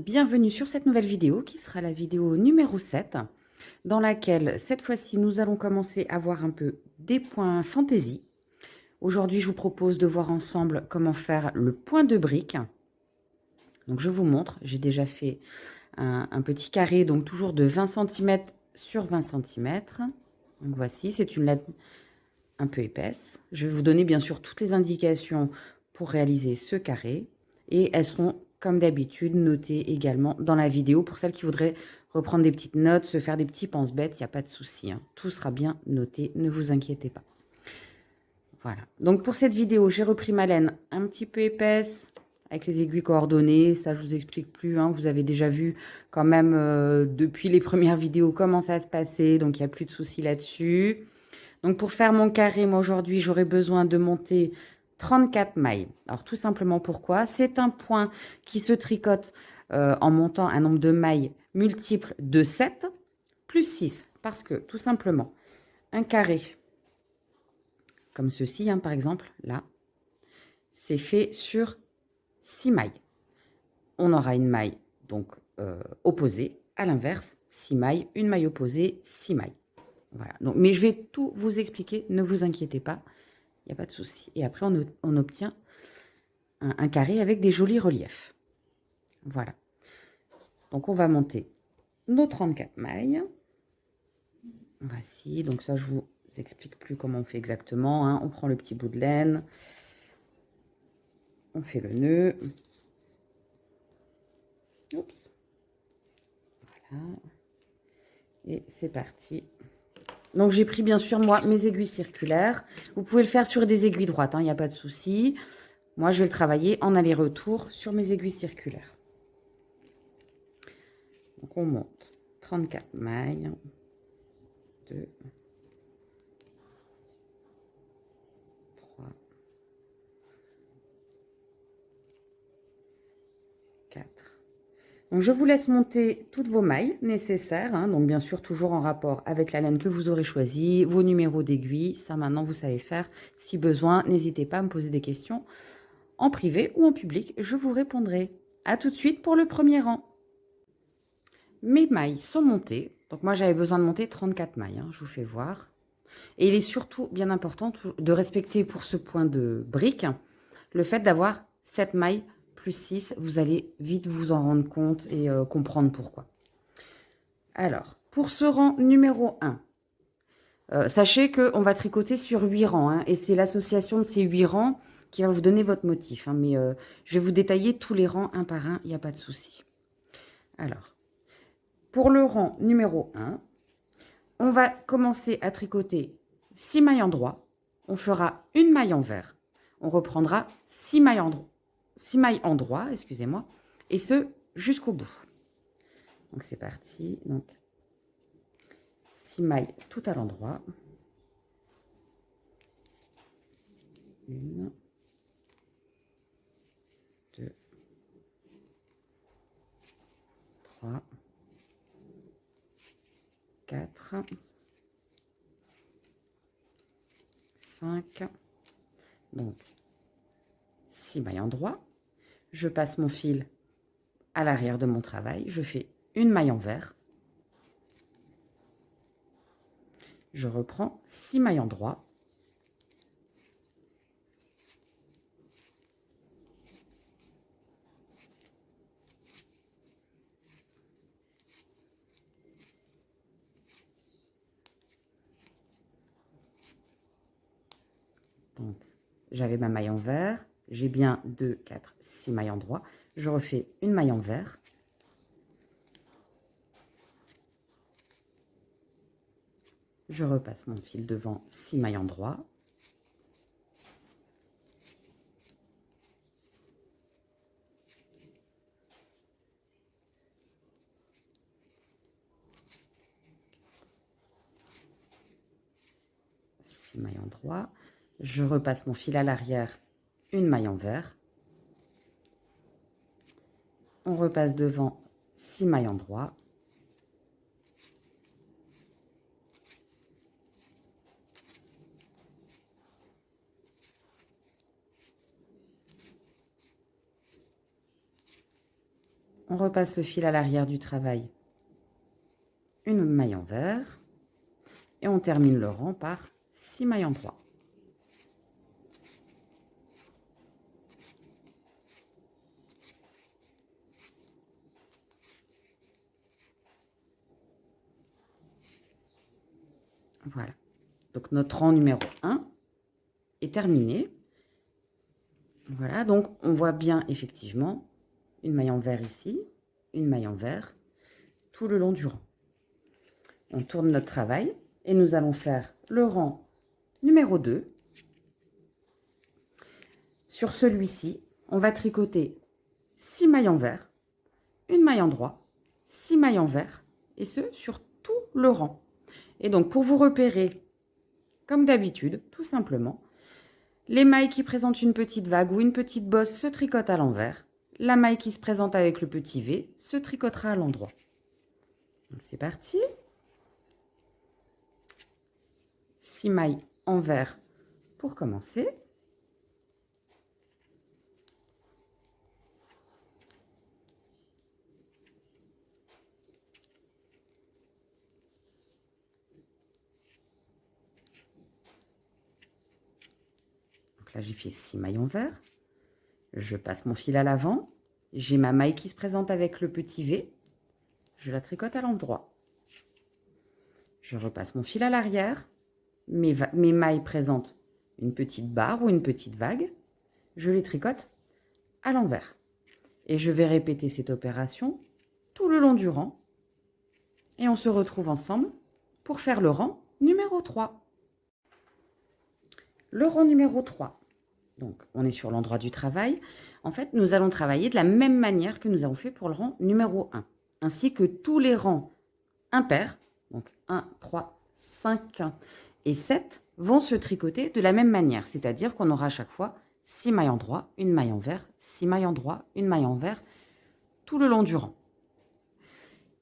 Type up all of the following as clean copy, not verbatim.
bienvenue sur cette nouvelle vidéo qui sera la vidéo numéro 7 dans laquelle cette fois-ci nous allons commencer à voir un peu des points fantaisie. Aujourd'hui je vous propose de voir ensemble comment faire le point de brique. Donc je vous montre, j'ai déjà fait un petit carré donc toujours de 20 cm sur 20 cm. Donc voici, c'est une laine un peu épaisse. Je vais vous donner bien sûr toutes les indications pour réaliser ce carré et elles seront comme d'habitude notées également dans la vidéo pour celles qui voudraient reprendre des petites notes, se faire des petits pense-bêtes, il n'y a pas de souci, hein. Tout sera bien noté, ne vous inquiétez pas. Voilà, donc pour cette vidéo, j'ai repris ma laine un petit peu épaisse avec les aiguilles coordonnées, ça je vous explique plus, hein. Vous avez déjà vu quand même depuis les premières vidéos comment ça se passait, donc il n'y a plus de soucis là-dessus. Donc pour faire mon carré, moi aujourd'hui, j'aurai besoin de monter 34 mailles. Alors tout simplement pourquoi? C'est un point qui se tricote en montant un nombre de mailles multiple de 7 plus 6. Parce que tout simplement, un carré comme ceci, hein, par exemple, là, c'est fait sur 6 mailles. On aura une maille donc opposée, à l'inverse, 6 mailles, une maille opposée, 6 mailles. Voilà. Donc, mais je vais tout vous expliquer, ne vous inquiétez pas, il n'y a pas de souci. Et après, on obtient un carré avec des jolis reliefs. Voilà. Donc, on va monter nos 34 mailles. Voici. Donc, ça, je vous explique plus comment on fait exactement, hein. On prend le petit bout de laine. On fait le nœud. Oups. Voilà. Et c'est parti. Donc, j'ai pris bien sûr, moi, mes aiguilles circulaires. Vous pouvez le faire sur des aiguilles droites, hein, il n'y a pas de souci. Moi, je vais le travailler en aller-retour sur mes aiguilles circulaires. Donc, on monte 34 mailles. 2, 3, 4. Donc, je vous laisse monter toutes vos mailles nécessaires. Hein, donc, bien sûr, toujours en rapport avec la laine que vous aurez choisie, vos numéros d'aiguille. Ça, maintenant, vous savez faire. Si besoin, n'hésitez pas à me poser des questions en privé ou en public. Je vous répondrai. À tout de suite pour le premier rang. Mes mailles sont montées. Donc, moi, j'avais besoin de monter 34 mailles. Hein, je vous fais voir. Et il est surtout bien important de respecter pour ce point de brique le fait d'avoir 7 mailles plus 6. Vous allez vite vous en rendre compte et comprendre pourquoi. Alors, pour ce rang numéro 1, sachez qu'on va tricoter sur 8 rangs. Hein, et c'est l'association de ces 8 rangs qui va vous donner votre motif. Hein, mais je vais vous détailler tous les rangs un par un, il n'y a pas de souci. Alors, pour le rang numéro 1, on va commencer à tricoter 6 mailles endroit. On fera une maille envers. On reprendra 6 mailles endroit, excusez-moi, et ce jusqu'au bout. Donc c'est parti. Donc 6 mailles tout à l'endroit. 1, 2, 3, 4, 5. Donc 6 mailles endroit. Je passe mon fil à l'arrière de mon travail. Je fais une maille envers. Je reprends 6 mailles endroit. Donc, j'avais ma maille envers. J'ai bien 2, 4, 6 mailles endroit. Je refais une maille envers. Je repasse mon fil devant 6 mailles endroit. Maille endroit, je repasse mon fil à l'arrière, une maille envers, on repasse devant 6 mailles endroit, On repasse le fil à l'arrière du travail, une maille envers, et on termine le rang par 6 mailles en 3. Voilà. Donc notre rang numéro 1 est terminé. Voilà, donc on voit bien effectivement une maille envers ici, une maille envers tout le long du rang. On tourne notre travail et nous allons faire le rang numéro 2. Sur celui-ci, on va tricoter 6 mailles envers, une maille endroit, 6 mailles envers, et ce sur tout le rang. Et donc pour vous repérer, comme d'habitude, tout simplement, les mailles qui présentent une petite vague ou une petite bosse se tricotent à l'envers. La maille qui se présente avec le petit V se tricotera à l'endroit. C'est parti. 6 mailles envers pour commencer. Donc là, j'ai fait 6 mailles envers. Je passe mon fil à l'avant. J'ai ma maille qui se présente avec le petit V. Je la tricote à l'endroit. Je repasse mon fil à l'arrière. Mes mailles présentent une petite barre ou une petite vague. Je les tricote à l'envers. Et je vais répéter cette opération tout le long du rang. Et on se retrouve ensemble pour faire le rang numéro 3. Le rang numéro 3. Donc, on est sur l'endroit du travail. En fait, nous allons travailler de la même manière que nous avons fait pour le rang numéro 1. Ainsi que tous les rangs impairs, donc 1, 3, 5 et 7, vont se tricoter de la même manière. C'est-à-dire qu'on aura à chaque fois 6 mailles endroit, une maille envers, 6 mailles endroit, une maille envers, tout le long du rang.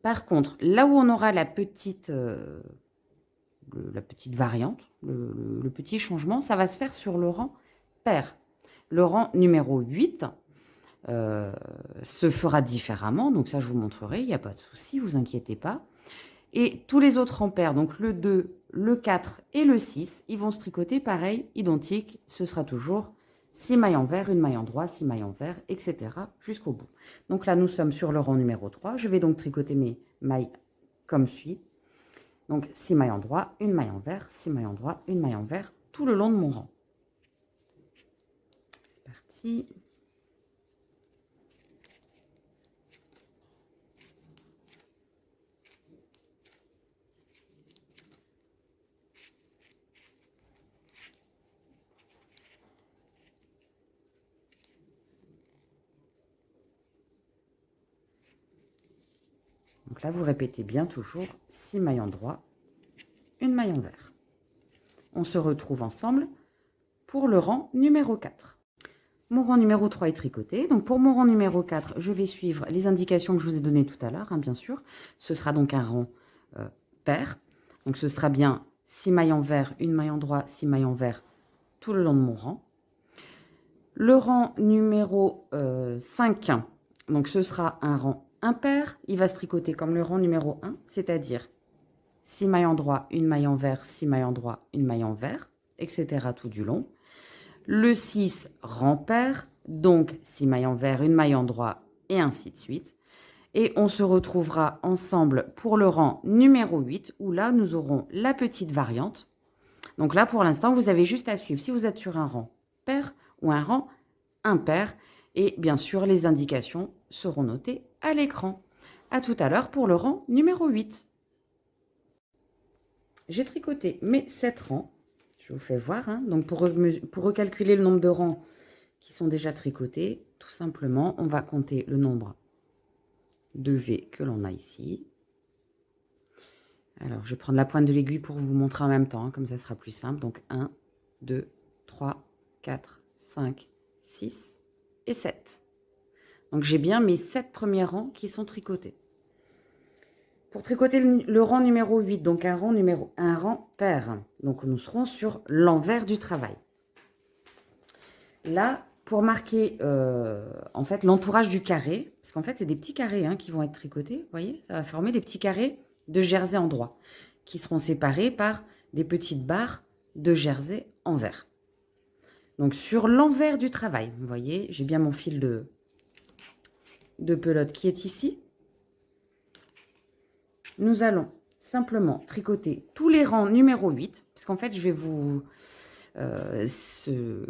Par contre, là où on aura la petite variante, le petit changement, ça va se faire sur le rang pair. Le rang numéro 8 se fera différemment, donc ça je vous montrerai, il n'y a pas de souci, vous inquiétez pas. Et tous les autres rangs pairs, donc le 2, le 4 et le 6, ils vont se tricoter pareil, identique, ce sera toujours 6 mailles envers, une maille endroit, 6 mailles envers, etc. jusqu'au bout. Donc là, nous sommes sur le rang numéro 3. Je vais donc tricoter mes mailles comme suit. Donc 6 mailles endroit, une maille envers, 6 mailles endroit, une maille envers, tout le long de mon rang. C'est parti. Donc là, vous répétez bien toujours 6 mailles endroit, une maille envers. On se retrouve ensemble pour le rang numéro 4. Mon rang numéro 3 est tricoté. Donc pour mon rang numéro 4, je vais suivre les indications que je vous ai données tout à l'heure, bien sûr. Ce sera donc un rang pair. Donc ce sera bien 6 mailles envers, une maille endroit, 6 mailles envers tout le long de mon rang. Le rang numéro 5, donc ce sera un rang impair. Il va se tricoter comme le rang numéro 1, c'est-à-dire 6 mailles endroit, une maille envers, 6 mailles endroit, une maille envers, etc. tout du long. Le 6, rang pair, donc 6 mailles envers, une maille endroit, et ainsi de suite. Et on se retrouvera ensemble pour le rang numéro 8, où là, nous aurons la petite variante. Donc là, pour l'instant, vous avez juste à suivre si vous êtes sur un rang pair ou un rang impair. Et bien sûr, les indications seront notées à l'écran. À tout à l'heure pour le rang numéro 8. J'ai tricoté mes 7 rangs. Je vous fais voir. Donc pour recalculer le nombre de rangs qui sont déjà tricotés, tout simplement, on va compter le nombre de V que l'on a ici. Alors, je vais prendre la pointe de l'aiguille pour vous montrer en même temps, comme ça sera plus simple. Donc 1, 2, 3, 4, 5, 6 et 7. Donc j'ai bien mes 7 premiers rangs qui sont tricotés. Pour tricoter le rang numéro 8, donc un rang pair, donc nous serons sur l'envers du travail. Là, pour marquer en fait l'entourage du carré, parce qu'en fait c'est des petits carrés hein, qui vont être tricotés, vous voyez, ça va former des petits carrés de jersey en droit, qui seront séparés par des petites barres de jersey en vert. Donc sur l'envers du travail, vous voyez, j'ai bien mon fil de pelote qui est ici. Nous allons simplement tricoter tous les rangs numéro 8, parce qu'en fait je vais vous...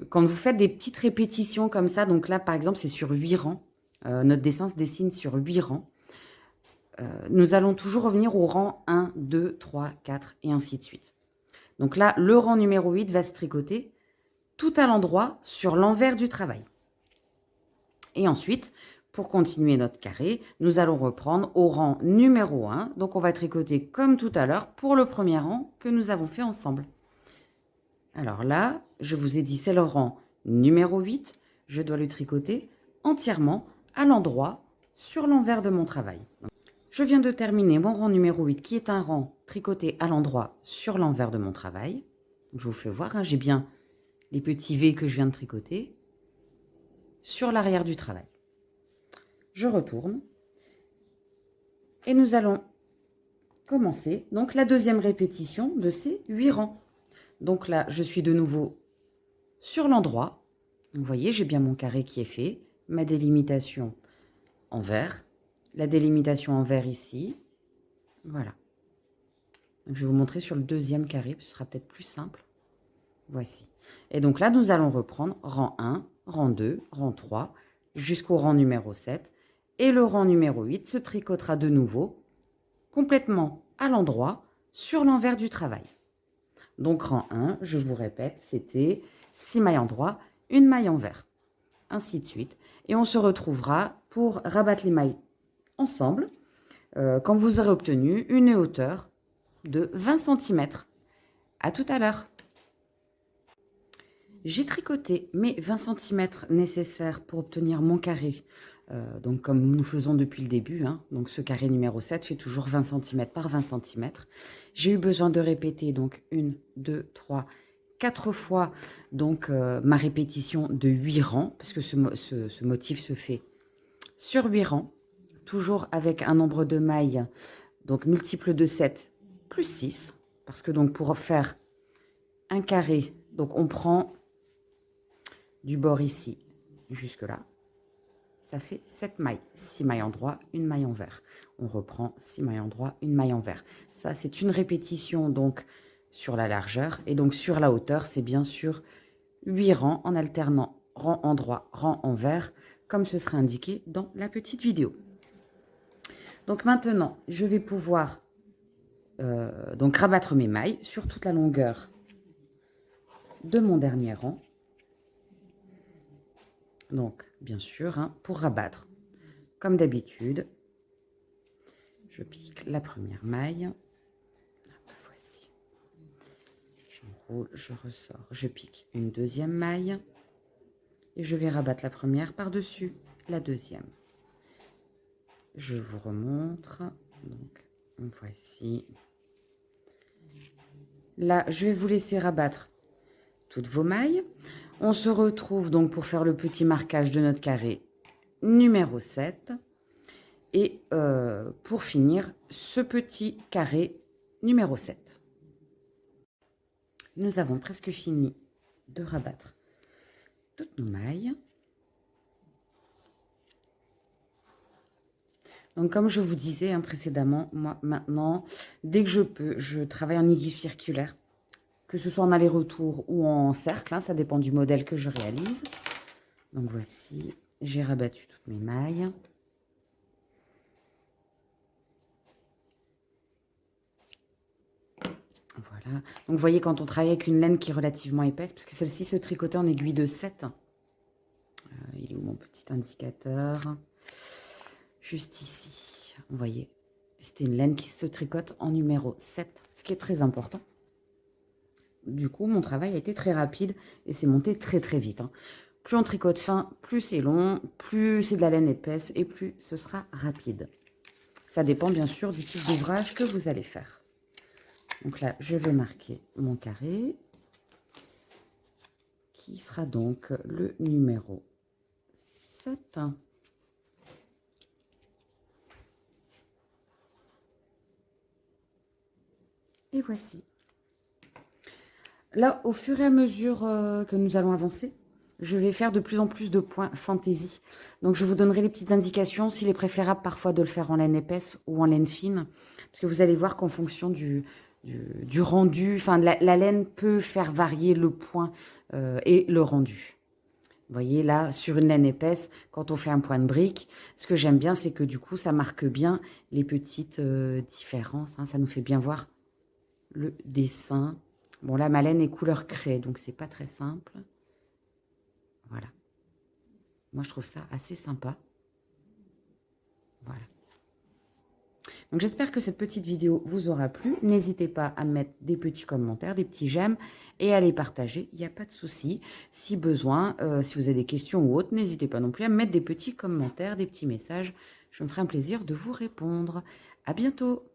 quand vous faites des petites répétitions comme ça, donc là par exemple c'est sur 8 rangs, notre dessin se dessine sur 8 rangs, nous allons toujours revenir au rang 1, 2, 3, 4 et ainsi de suite. Donc là, le rang numéro 8 va se tricoter tout à l'endroit sur l'envers du travail. Et ensuite, pour continuer notre carré, nous allons reprendre au rang numéro 1. Donc on va tricoter comme tout à l'heure pour le premier rang que nous avons fait ensemble. Alors là, je vous ai dit, c'est le rang numéro 8. Je dois le tricoter entièrement à l'endroit sur l'envers de mon travail. Je viens de terminer mon rang numéro 8 qui est un rang tricoté à l'endroit sur l'envers de mon travail. Je vous fais voir, hein, j'ai bien les petits V que je viens de tricoter sur l'arrière du travail. Je retourne et nous allons commencer donc la deuxième répétition de ces 8 rangs. Donc là, je suis de nouveau sur l'endroit. Vous voyez, j'ai bien mon carré qui est fait, ma délimitation en vert, la délimitation en vert ici. Voilà. Donc, je vais vous montrer sur le deuxième carré, ce sera peut-être plus simple. Voici. Et donc là, nous allons reprendre rang 1, rang 2, rang 3, jusqu'au rang numéro 7. Et le rang numéro 8 se tricotera de nouveau, complètement à l'endroit, sur l'envers du travail. Donc rang 1, je vous répète, c'était 6 mailles en droit, une maille en vert. Ainsi de suite. Et on se retrouvera pour rabattre les mailles ensemble, quand vous aurez obtenu une hauteur de 20 cm. À tout à l'heure. J'ai tricoté mes 20 cm nécessaires pour obtenir mon carré. Donc comme nous faisons depuis le début, hein, donc ce carré numéro 7 fait toujours 20 cm par 20 cm. J'ai eu besoin de répéter donc 1, 2, 3, 4 fois donc, ma répétition de 8 rangs, parce que ce motif se fait sur 8 rangs, toujours avec un nombre de mailles, donc multiple de 7 plus 6, parce que donc pour faire un carré, donc on prend du bord ici jusque là, ça fait 7 mailles, 6 mailles en droit, une maille en vert. On reprend 6 mailles en droit, une maille en vert. Ça c'est une répétition donc sur la largeur, et donc sur la hauteur c'est bien sûr 8 rangs en alternant rang en droit, rang en vert, comme ce sera indiqué dans la petite vidéo. Donc maintenant je vais pouvoir donc rabattre mes mailles sur toute la longueur de mon dernier rang. Donc, bien sûr, hein, pour rabattre, comme d'habitude, je pique la première maille. Voici. J'enroule, je ressors, je pique une deuxième maille. Et je vais rabattre la première par-dessus la deuxième. Je vous remontre. Donc, voici. Là, je vais vous laisser rabattre toutes vos mailles. On se retrouve donc pour faire le petit marquage de notre carré numéro 7. Et pour finir, ce petit carré numéro 7. Nous avons presque fini de rabattre toutes nos mailles. Donc comme je vous disais hein, précédemment, moi maintenant, dès que je peux, je travaille en aiguille circulaire. Que ce soit en aller-retour ou en cercle, hein, ça dépend du modèle que je réalise. Donc voici, j'ai rabattu toutes mes mailles. Voilà. Donc vous voyez quand on travaille avec une laine qui est relativement épaisse, parce que celle-ci se tricotait en aiguille de 7. Il est où mon petit indicateur? Juste ici. Vous voyez, c'était une laine qui se tricote en numéro 7, ce qui est très important. Du coup, mon travail a été très rapide et c'est monté très très vite. Hein. Plus on tricote fin, plus c'est long, plus c'est de la laine épaisse et plus ce sera rapide. Ça dépend bien sûr du type d'ouvrage que vous allez faire. Donc là, je vais marquer mon carré qui sera donc le numéro 7. Et voici. Là, au fur et à mesure que nous allons avancer, je vais faire de plus en plus de points fantaisie. Donc, je vous donnerai les petites indications s'il est préférable parfois de le faire en laine épaisse ou en laine fine. Parce que vous allez voir qu'en fonction du rendu, enfin, la laine peut faire varier le point et le rendu. Vous voyez, là, sur une laine épaisse, quand on fait un point de brique, ce que j'aime bien, c'est que du coup, ça marque bien les petites différences. Hein. Ça nous fait bien voir le dessin. Bon, là, ma laine est couleur craie, donc c'est pas très simple. Voilà. Moi, je trouve ça assez sympa. Voilà. Donc, j'espère que cette petite vidéo vous aura plu. N'hésitez pas à mettre des petits commentaires, des petits j'aime et à les partager. Il n'y a pas de souci. Si besoin, si vous avez des questions ou autres, n'hésitez pas non plus à mettre des petits commentaires, des petits messages. Je me ferai un plaisir de vous répondre. À bientôt.